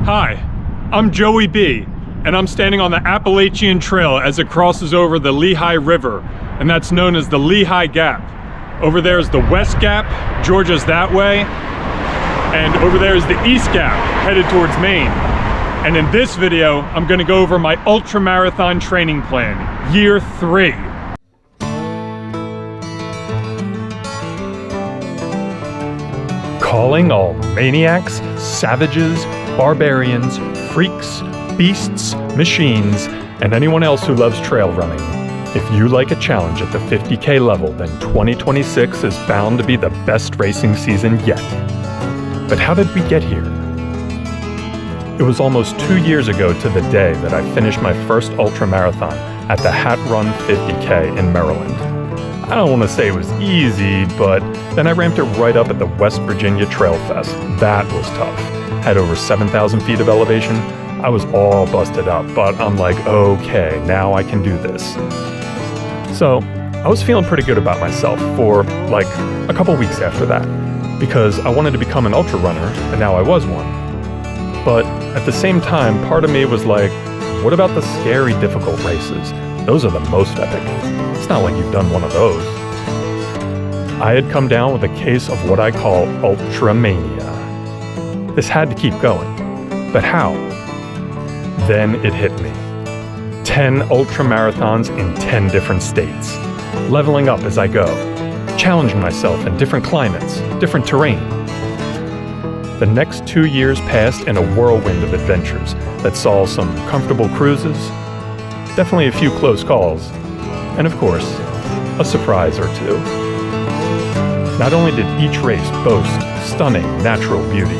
Hi, I'm Joey B, and I'm standing on the Appalachian Trail as it crosses over the Lehigh River, and that's known as the Lehigh Gap. Over there is the West Gap, Georgia's that way, and over there is the East Gap, headed towards Maine. And in this video, I'm gonna go over my ultramarathon training plan, year 3. Calling all maniacs, savages, barbarians, freaks, beasts, machines, and anyone else who loves trail running. If you like a challenge at the 50K level, then 2026 is bound to be the best racing season yet. But how did we get here? It was almost 2 years ago to the day that I finished my first ultramarathon at the Hat Run 50K in Maryland. I don't want to say it was easy, but then I ramped it right up at the West Virginia Trail Fest. That was tough. Had over 7,000 feet of elevation. I was all busted up, but I'm like, okay, now I can do this. So I was feeling pretty good about myself for like a couple weeks after that, because I wanted to become an ultra runner, and now I was one. But at the same time, part of me was like, what about the scary, difficult races? Those are the most epic. It's not like you've done one of those. I had come down with a case of what I call Ultramania. This had to keep going. But how? Then it hit me. 10 ultramarathons in 10 different states. Leveling up as I go. Challenging myself in different climates, different terrain. The next 2 years passed in a whirlwind of adventures that saw some comfortable cruises, definitely a few close calls, and of course, a surprise or two. Not only did each race boast stunning natural beauty,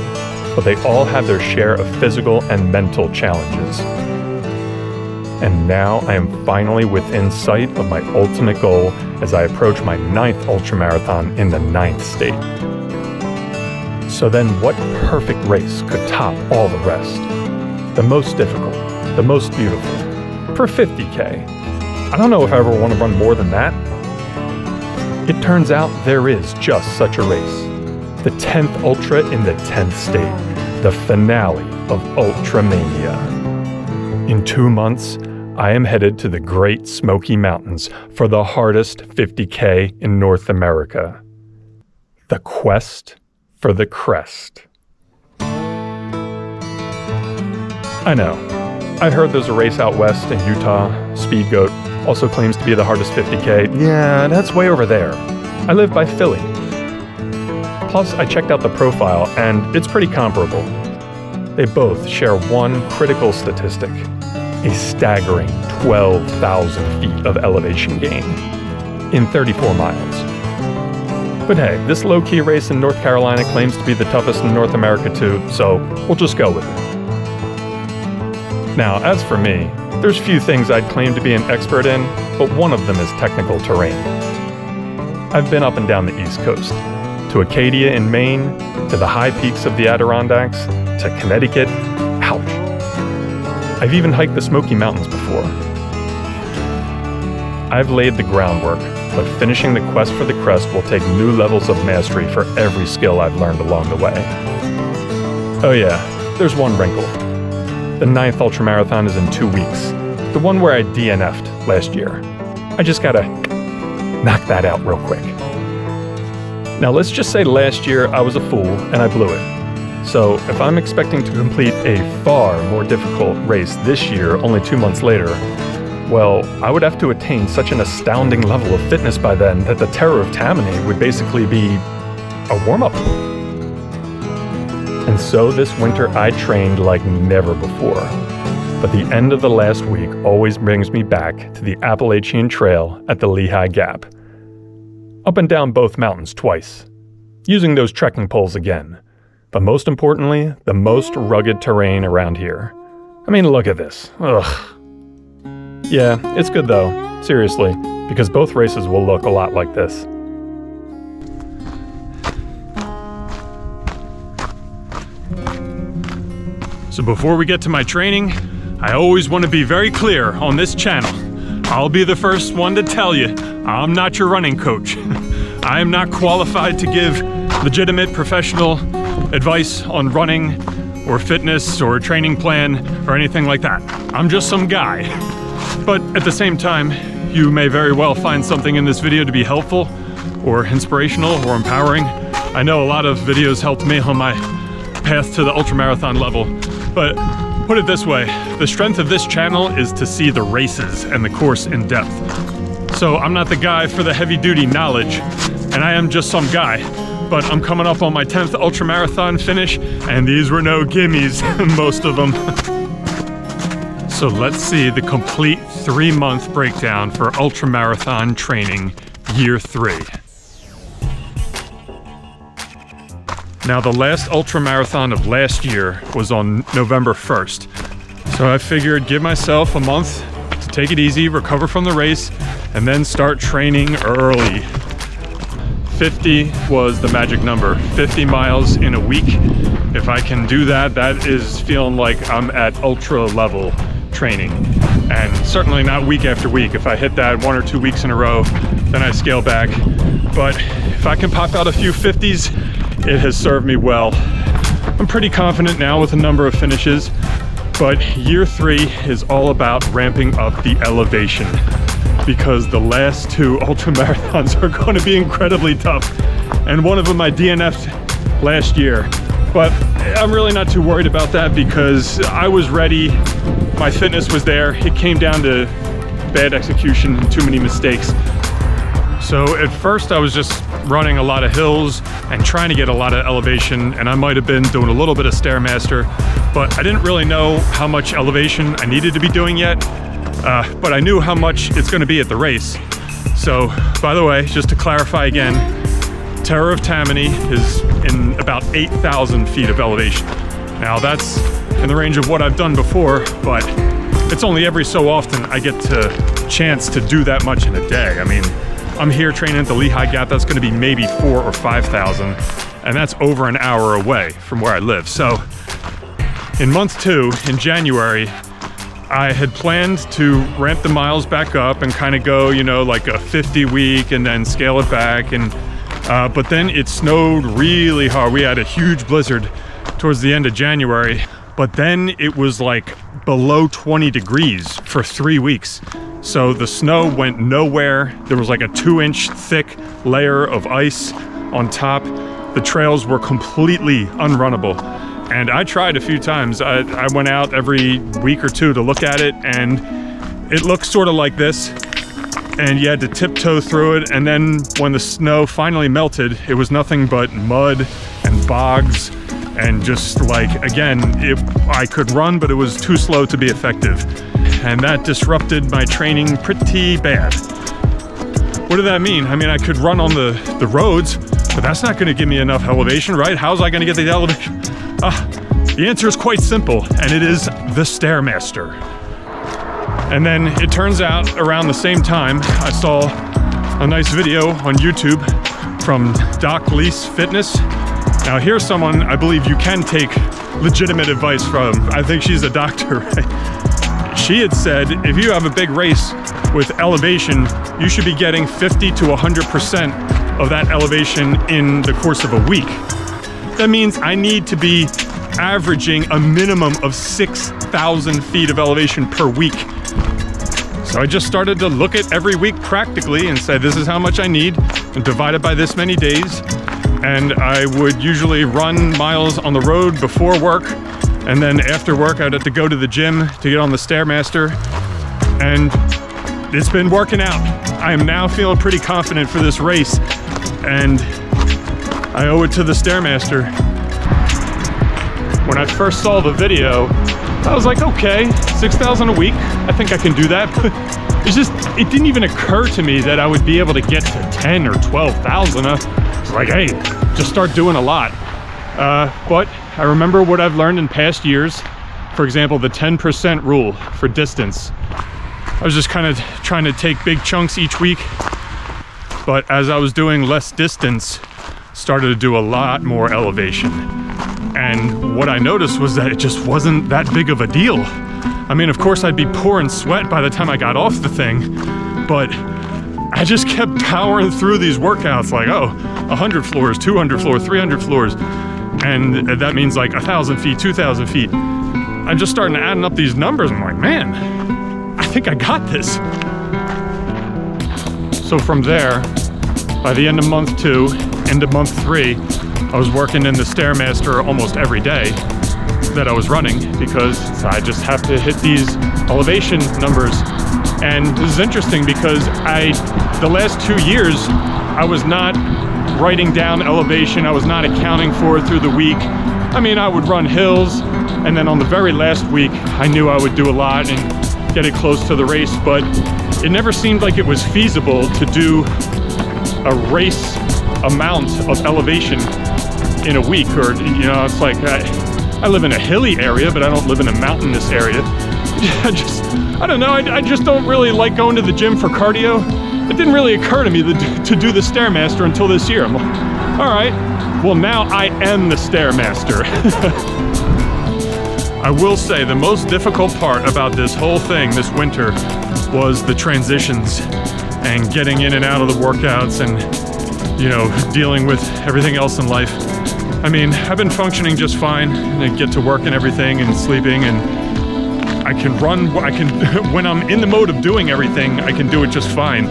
but they all had their share of physical and mental challenges. And now I am finally within sight of my ultimate goal as I approach my 9th ultramarathon in the 9th state. So then what perfect race could top all the rest? The most difficult, the most beautiful, for 50K. I don't know if I ever want to run more than that. It turns out there is just such a race. The 10th Ultra in the 10th state. The finale of Ultramania. In 2 months, I am headed to the Great Smoky Mountains for the hardest 50K in North America. The Quest for the Crest. I know. I heard there's a race out west in Utah. Speed Goat also claims to be the hardest 50K. Yeah, that's way over there. I live by Philly. Plus, I checked out the profile, and it's pretty comparable. They both share one critical statistic, a staggering 12,000 feet of elevation gain in 34 miles. But hey, this low-key race in North Carolina claims to be the toughest in North America too, so we'll just go with it. Now, as for me, there's few things I'd claim to be an expert in, but one of them is technical terrain. I've been up and down the East Coast, to Acadia in Maine, to the high peaks of the Adirondacks, to Connecticut. Ouch. I've even hiked the Smoky Mountains before. I've laid the groundwork, but finishing the Quest for the Crest will take new levels of mastery for every skill I've learned along the way. Oh yeah, there's one wrinkle. The 9th ultramarathon is in 2 weeks, the one where I DNF'd last year. I just gotta knock that out real quick. Now let's just say last year I was a fool and I blew it. So if I'm expecting to complete a far more difficult race this year, only 2 months later, well, I would have to attain such an astounding level of fitness by then that the Terror of Tammany would basically be a warm-up. And so this winter I trained like never before. But the end of the last week always brings me back to the Appalachian Trail at the Lehigh Gap. Up and down both mountains twice, using those trekking poles again. But most importantly, the most rugged terrain around here. I mean, look at this. Ugh. Yeah, it's good though, seriously, because both races will look a lot like this. So before we get to my training, I always want to be very clear on this channel. I'll be the first one to tell you, I'm not your running coach. I am not qualified to give legitimate professional advice on running or fitness or training plan or anything like that. I'm just some guy. But at the same time, you may very well find something in this video to be helpful or inspirational or empowering. I know a lot of videos helped me on my path to the ultramarathon level, but put it this way, the strength of this channel is to see the races and the course in depth. So I'm not the guy for the heavy-duty knowledge, and I am just some guy, but I'm coming up on my 10th ultramarathon finish, and these were no gimmies, most of them. So let's see the complete 3-month breakdown for ultramarathon training, year 3. Now, the last ultramarathon of last year was on November 1st. So I figured give myself a month to take it easy, recover from the race, and then start training early. 50 was the magic number, 50 miles in a week. If I can do that, that is feeling like I'm at ultra level training. And certainly not week after week. If I hit that 1 or 2 weeks in a row, then I scale back. But if I can pop out a few 50s, it has served me well. I'm pretty confident now with a number of finishes, but year 3 is all about ramping up the elevation because the last 2 ultramarathons are going to be incredibly tough. And one of them I DNF'd last year. But I'm really not too worried about that because I was ready. My fitness was there. It came down to bad execution and too many mistakes. So at first I was just running a lot of hills and trying to get a lot of elevation, and I might have been doing a little bit of Stairmaster, but I didn't really know how much elevation I needed to be doing yet, but I knew how much it's going to be at the race. So, by the way, just to clarify again, Terror of Tammany is in about 8,000 feet of elevation. Now that's in the range of what I've done before, but it's only every so often I get the chance to do that much in a day. I mean, I'm here training at the Lehigh Gap. That's going to be maybe 4,000 or 5,000, and that's over an hour away from where I live. So in month 2, in January, I had planned to ramp the miles back up and kind of go, you know, like a 50 week and then scale it back. And but then it snowed really hard. We had a huge blizzard towards the end of January, but then it was like below 20 degrees for 3 weeks. So the snow went nowhere. There was like a 2-inch thick layer of ice on top. The trails were completely unrunnable. And I tried a few times. I went out every week or 2 to look at it, and it looked sort of like this. And you had to tiptoe through it. And then when the snow finally melted, it was nothing but mud and bogs. And just like, again, I could run, but it was too slow to be effective. And that disrupted my training pretty bad. What did that mean? I mean, I could run on the roads, but that's not gonna give me enough elevation, right? How's I gonna get the elevation? The answer is quite simple, and it is the Stairmaster. And then it turns out around the same time, I saw a nice video on YouTube from Doc Lease Fitness. Now here's someone I believe you can take legitimate advice from. I think she's a doctor, right? She had said, if you have a big race with elevation, you should be getting 50 to 100% of that elevation in the course of a week. That means I need to be averaging a minimum of 6,000 feet of elevation per week. So I just started to look at every week practically and say, this is how much I need, and divide it by this many days. And I would usually run miles on the road before work, and then after work I'd have to go to the gym to get on the Stairmaster, and it's been working out. I am now feeling pretty confident for this race, and I owe it to the Stairmaster. When I first saw the video, I was like, okay, 6,000 a week, I think I can do that. But it didn't even occur to me that I would be able to get to 10 or 12,000. It's like, hey, just start doing a lot. But I remember what I've learned in past years. For example, the 10% rule for distance. I was just kind of trying to take big chunks each week. But as I was doing less distance, started to do a lot more elevation. And what I noticed was that it just wasn't that big of a deal. I mean, of course I'd be pouring sweat by the time I got off the thing, but I just kept powering through these workouts like, oh, 100 floors, 200 floors, 300 floors. and that means like 1,000 feet, 2,000 feet. I'm just starting to add up these numbers. I'm like, man, I think I got this. So from there, by the end of month 2, end of month 3, I was working in the Stairmaster almost every day that I was running, because I just have to hit these elevation numbers. And this is interesting because the last 2 years, I was not writing down elevation. I was not accounting for it through the week. I mean, I would run hills, and then on the very last week, I knew I would do a lot and get it close to the race, but it never seemed like it was feasible to do a race amount of elevation in a week. Or, you know, it's like I live in a hilly area, but I don't live in a mountainous area. I don't know, I just don't really like going to the gym for cardio. It didn't really occur to me to do the Stairmaster until this year. I'm like, all right, well now I am the Stairmaster. I will say the most difficult part about this whole thing this winter was the transitions and getting in and out of the workouts and, you know, dealing with everything else in life. I mean, I've been functioning just fine, and I get to work and everything and sleeping, and I can run, when I'm in the mode of doing everything, I can do it just fine.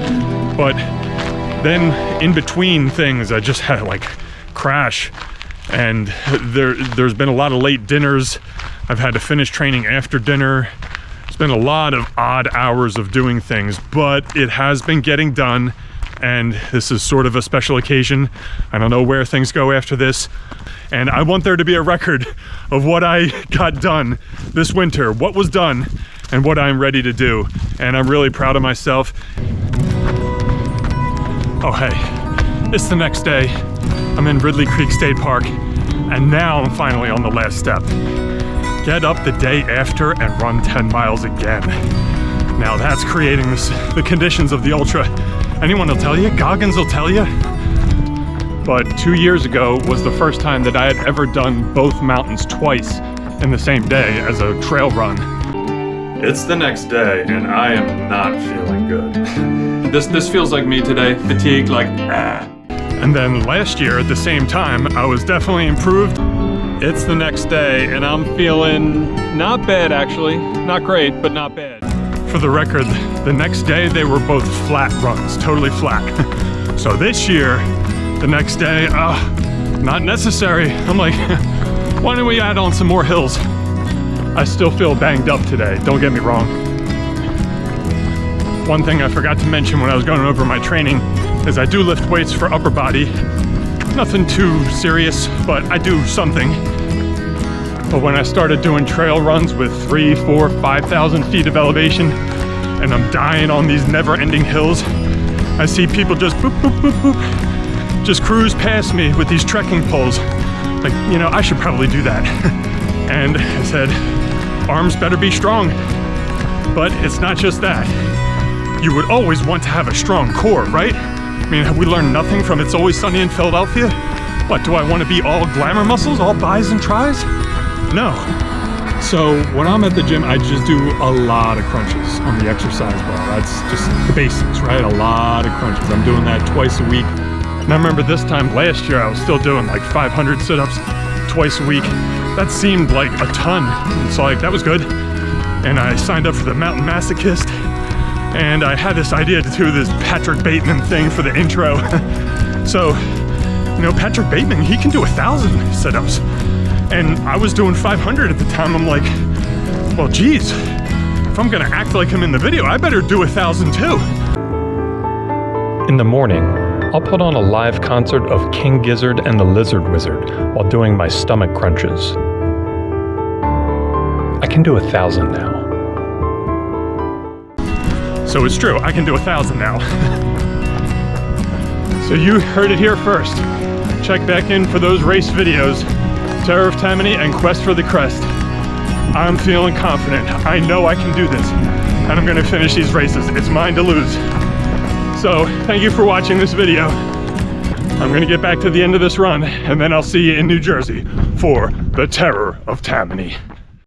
But then in between things, I just had to like crash, and there's been a lot of late dinners. I've had to finish training after dinner. It's been a lot of odd hours of doing things, but it has been getting done, and this is sort of a special occasion. I don't know where things go after this, and I want there to be a record of what I got done this winter, what was done, and what I'm ready to do, and I'm really proud of myself. Oh hey, it's the next day. I'm in Ridley Creek State Park, and now I'm finally on the last step. Get up the day after and run 10 miles again. Now that's creating the conditions of the ultra. Anyone will tell you, Goggins will tell you. But 2 years ago was the first time that I had ever done both mountains twice in the same day as a trail run. It's the next day and I am not feeling good. This feels like me today, fatigued, like ah. And then last year at the same time, I was definitely improved. It's the next day and I'm feeling not bad actually. Not great, but not bad. For the record, the next day they were both flat runs, totally flat. So this year, the next day, not necessary. I'm like, why don't we add on some more hills? I still feel banged up today, don't get me wrong. One thing I forgot to mention when I was going over my training is I do lift weights for upper body. Nothing too serious, but I do something. But when I started doing trail runs with 3, 4, 5,000 feet of elevation, and I'm dying on these never-ending hills, I see people just boop, boop, boop, boop, just cruise past me with these trekking poles. Like, you know, I should probably do that. And I said, arms better be strong. But it's not just that. You would always want to have a strong core, right? I mean, have we learned nothing from It's Always Sunny in Philadelphia? What, do I want to be all glamour muscles, all bis and tris? No. So when I'm at the gym, I just do a lot of crunches on the exercise bar. That's just the basics, right? A lot of crunches. I'm doing that twice a week. And I remember this time last year, I was still doing like 500 sit-ups twice a week. That seemed like a ton. So like, that was good. And I signed up for the Mountain Masochist. And I had this idea to do this Patrick Bateman thing for the intro. So, you know, Patrick Bateman, he can do 1,000 sit-ups. And I was doing 500 at the time. I'm like, well, geez, if I'm gonna act like him in the video, I better do 1,000 too. In the morning, I'll put on a live concert of King Gizzard and the Lizard Wizard while doing my stomach crunches. I can do 1,000 now. So it's true, I can do 1,000 now. So you heard it here first. Check back in for those race videos. Terror of Tammany and Quest for the Crest. I'm feeling confident. I know I can do this. And I'm gonna finish these races. It's mine to lose. So thank you for watching this video. I'm gonna get back to the end of this run and then I'll see you in New Jersey for the Terror of Tammany.